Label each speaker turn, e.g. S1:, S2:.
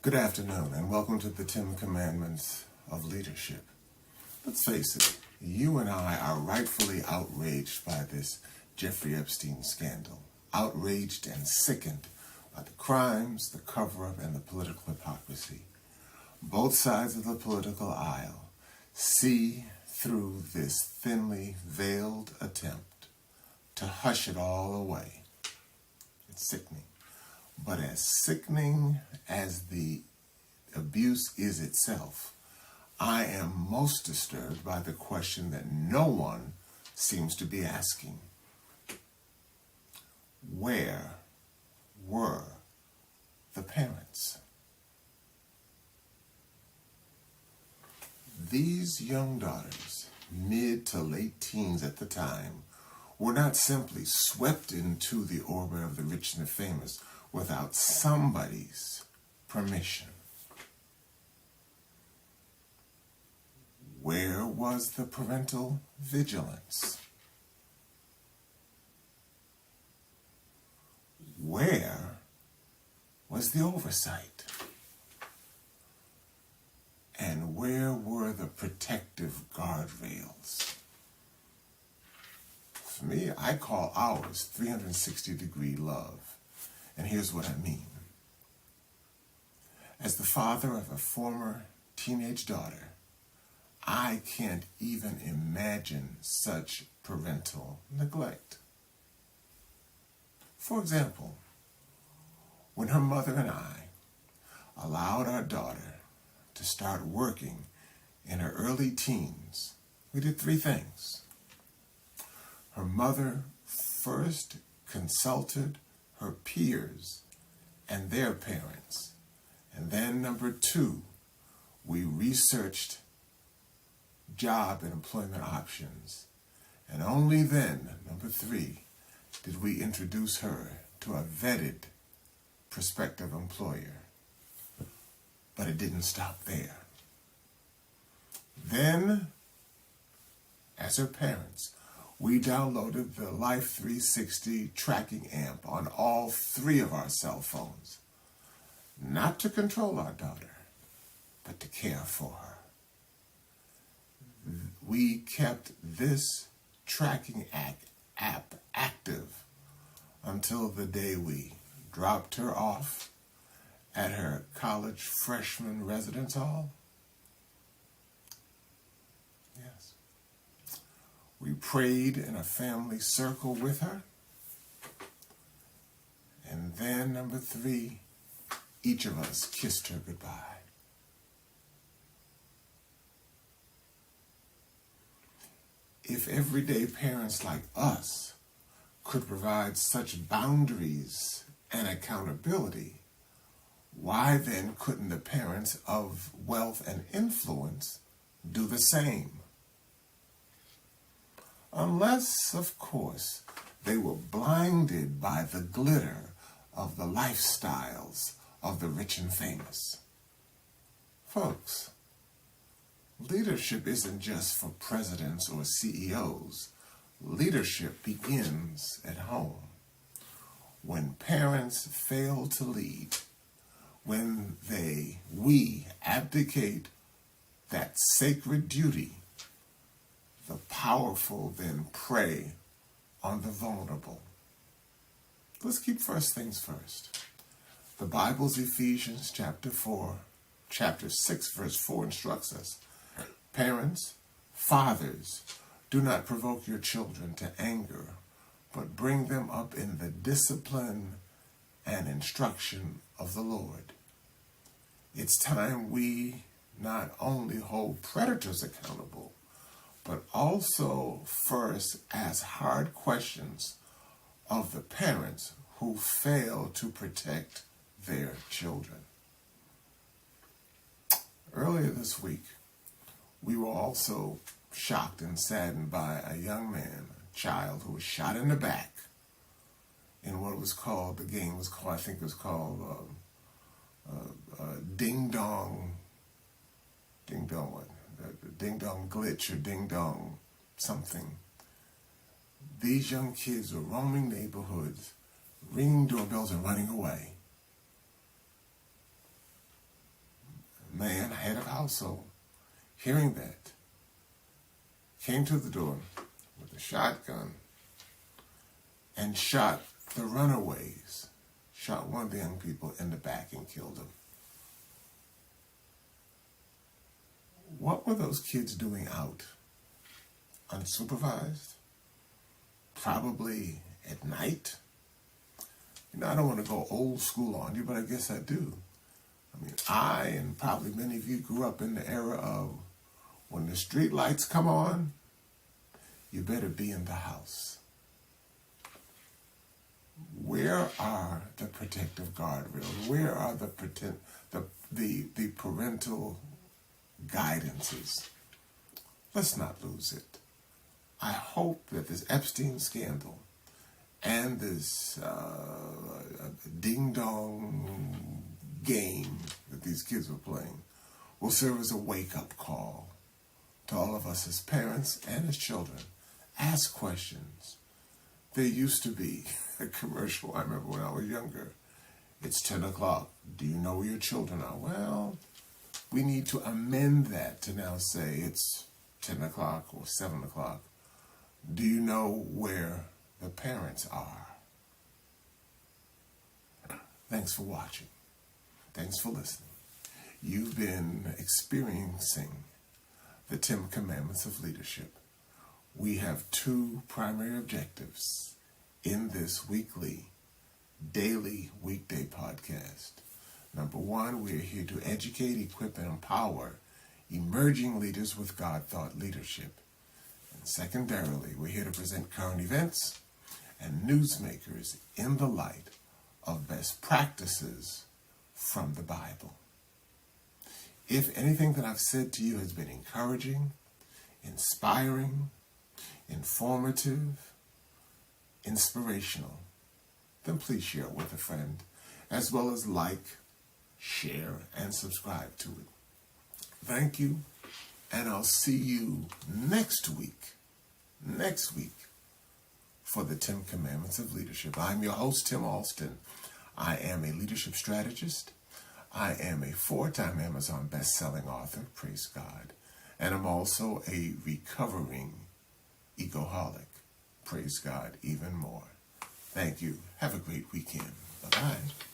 S1: Good afternoon, and welcome to the 10 Commandments of Leadership. Let's face it, you and I are rightfully outraged by this Jeffrey Epstein scandal, outraged and sickened by the crimes, the cover-up, and the political hypocrisy. Both sides of the political aisle see through this thinly veiled attempt to hush it all away. It's sickening. But as sickening as the abuse is itself, I am most disturbed by the question that no one seems to be asking. Where were the parents? These young daughters, mid to late teens at the time, were not simply swept into the orbit of the rich and the famous without somebody's permission. Where was the parental vigilance? Where was the oversight? And where were the protective guardrails? For me, I call ours 360-degree love. And here's what I mean. As the father of a former teenage daughter, I can't even imagine such parental neglect. For example, when her mother and I allowed our daughter to start working in her early teens, we did three things. Her mother first consulted her peers and their parents. And then number two, we researched job and employment options. And only then, number three, did we introduce her to a vetted prospective employer. But it didn't stop there. Then, as her parents, we downloaded the Life 360 tracking amp on all three of our cell phones. Not to control our daughter, but to care for her. We kept this tracking app active until the day we dropped her off at her college freshman residence hall. Yes. We prayed in a family circle with her. And then, number three, each of us kissed her goodbye. If everyday parents like us could provide such boundaries and accountability, why then couldn't the parents of wealth and influence do the same? Unless, of course, they were blinded by the glitter of the lifestyles of the rich and famous. Folks, leadership isn't just for presidents or CEOs. Leadership begins at home. When parents fail to lead, when we abdicate that sacred duty, the powerful then prey on the vulnerable. Let's keep first things first. The Bible's Ephesians chapter 6, verse 4 instructs us, parents, fathers, do not provoke your children to anger, but bring them up in the discipline and instruction of the Lord. It's time we not only hold predators accountable, but also first ask hard questions of the parents who fail to protect their children. Earlier this week, we were also shocked and saddened by a young man, a child, who was shot in the back in what was called, the game was called, I think it was called Ding Dong what? Ding Dong Glitch or Ding Dong something. These young kids were roaming neighborhoods, ringing doorbells and running away. household, hearing that, came to the door with a shotgun and shot the runaways, shot one of the young people in the back and killed him. What were those kids doing out? Unsupervised? Probably at night? I don't want to go old school on you, but I guess I do. I and probably many of you grew up in the era of when the street lights come on, you better be in the house. Where are the protective guardrails? Where are the parental guidances? Let's not lose it. I hope that this Epstein scandal and this ding-dong game that these kids were playing will serve as a wake-up call to all of us as parents and as children. Ask questions. There used to be a commercial, I remember when I was younger. It's 10 o'clock. Do you know where your children are? Well, we need to amend that to now say it's 10 o'clock or 7 o'clock. Do you know where the parents are? Thanks for watching. Thanks for listening. You've been experiencing the 10 Commandments of Leadership. We have 2 primary objectives in this daily weekday podcast. Number 1, we are here to educate, equip, and empower emerging leaders with God-thought leadership. And secondarily, we're here to present current events and newsmakers in the light of best practices from the Bible. If anything that I've said to you has been encouraging, inspiring, informative, inspirational, then please share it with a friend, as well as like, share, and subscribe to it. Thank you, and I'll see you next week for the 10 Commandments of Leadership. I'm your host, Tim Alston. I am a leadership strategist. I am a 4-time Amazon best-selling author, praise God. And I'm also a recovering egoholic, praise God even more. Thank you. Have a great weekend. Bye-bye.